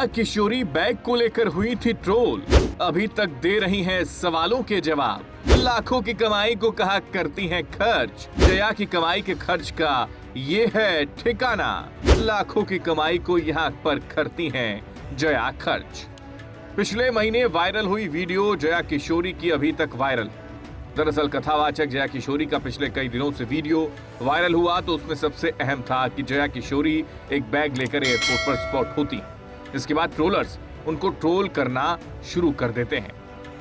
Jaya Kishori bag को लेकर हुई थी ट्रोल, अभी तक दे रही हैं सवालों के जवाब। लाखों की कमाई को कहा करती हैं खर्च, जया की कमाई के खर्च का ये है ठिकाना। लाखों की कमाई को यहाँ पर करती हैं जया खर्च। पिछले महीने वायरल हुई वीडियो जया किशोरी की अभी तक वायरल। दरअसल कथावाचक जया किशोरी का पिछले कई दिनों से वीडियो वायरल हुआ तो उसमें सबसे अहम था कि जया किशोरी एक बैग लेकर एयरपोर्ट पर स्पॉट होती। इसके बाद ट्रोलर्स उनको ट्रोल करना शुरू कर देते हैं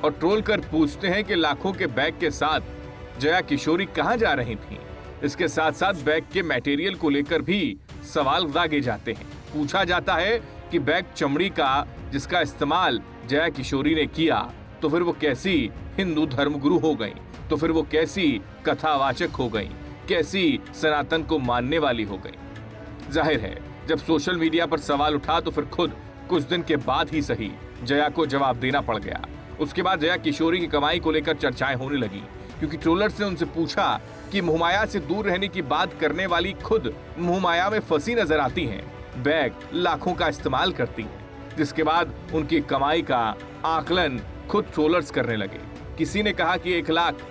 और ट्रोल कर पूछते हैं कि लाखों के बैग के साथ जया किशोरी कहां जा रही थी। इसके साथ साथ बैग के मटेरियल को लेकर भी सवाल दागे जाते हैं। पूछा जाता है कि बैग चमड़ी का जिसका इस्तेमाल जया किशोरी ने किया तो फिर वो कैसी हिंदू धर्मगुरु हो गई, तो फिर वो कैसी कथावाचक हो गई, कैसी सनातन को मानने वाली हो गई। जाहिर है जब सोशल मीडिया पर सवाल उठा तो फिर खुद कुछ दिन के बाद ही सही जया को जवाब देना पड़ गया। उसके बाद जया किशोरी की कमाई को लेकर चर्चाएं होने लगी क्योंकि ट्रोलर्स ने उनसे पूछा कि मोहमाया से दूर रहने की बात करने वाली खुद मोहमाया में फंसी नजर आती हैं, बैग लाखों का इस्तेमाल करती हैं। जिसके बाद उनकी कमाई का आकलन खुद ट्रोलर्स करने लगे। किसी ने कहा कि 1 लाख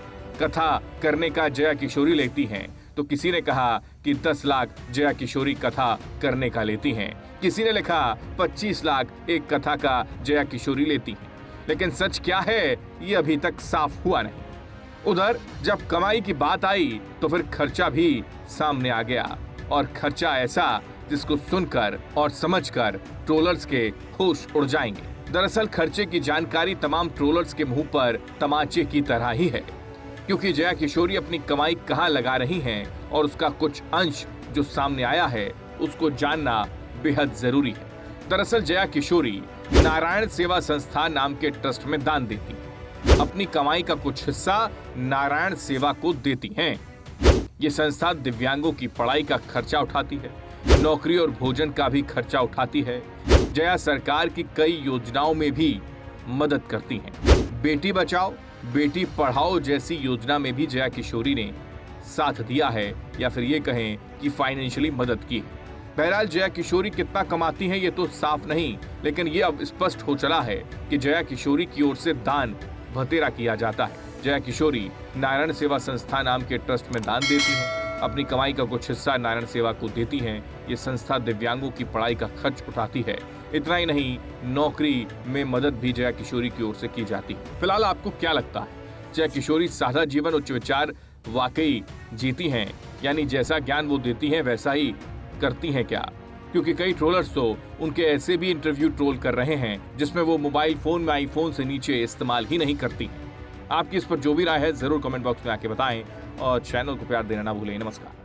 कथा करने का जया किशोरी लेती हैं, तो किसी ने कहा कि 10 लाख जया किशोरी कथा करने का लेती हैं। किसी ने लिखा 25 लाख एक कथा का जया किशोरी लेती हैं। लेकिन सच क्या है ये अभी तक साफ हुआ नहीं। उधर जब कमाई की बात आई तो फिर खर्चा भी सामने आ गया और खर्चा ऐसा जिसको सुनकर और समझकर ट्रोलर्स के होश उड़ जाएंगे। दरअसल खर्चे की जानकारी तमाम ट्रोलर्स के मुंह पर तमाचे की तरह ही है क्योंकि जया किशोरी अपनी कमाई कहां लगा रही हैं और उसका कुछ अंश जो सामने आया है उसको जानना बेहद जरूरी है। दरअसल जया किशोरी नारायण सेवा संस्थान नाम के ट्रस्ट में दान देती हैं। अपनी कमाई का कुछ हिस्सा नारायण सेवा को देती हैं। ये संस्था दिव्यांगों की पढ़ाई का खर्चा उठाती है, नौकरी और भोजन का भी खर्चा उठाती है। जया सरकार की कई योजनाओं में भी मदद करती हैं। बेटी बचाओ बेटी पढ़ाओ जैसी योजना में भी जया किशोरी ने साथ दिया है या फिर ये कहें कि फाइनेंशियली मदद की है। बहरहाल जया किशोरी कितना कमाती हैं ये तो साफ नहीं, लेकिन ये अब स्पष्ट हो चला है कि जया किशोरी की ओर से दान भतेरा किया जाता है। जया किशोरी नारायण सेवा संस्था नाम के ट्रस्ट में दान देती हैं। अपनी कमाई का कुछ हिस्सा नारायण सेवा को देती हैं। ये संस्था दिव्यांगों की पढ़ाई का खर्च उठाती है। इतना ही नहीं, नौकरी में मदद भी जया किशोरी की ओर से की जाती है। फिलहाल आपको क्या लगता है, जया किशोरी सादा जीवन उच्च विचार वाकई जीती हैं, यानी जैसा ज्ञान वो देती हैं वैसा ही करती हैं क्या? क्योंकि कई ट्रोलर्स तो उनके ऐसे भी इंटरव्यू ट्रोल कर रहे हैं जिसमें वो मोबाइल फोन में आईफोन से नीचे इस्तेमाल ही नहीं करती हैं। आपकी इस पर जो भी राय है जरूर कमेंट बॉक्स में आके बताएं और चैनल को प्यार देना ना भूलें। नमस्कार।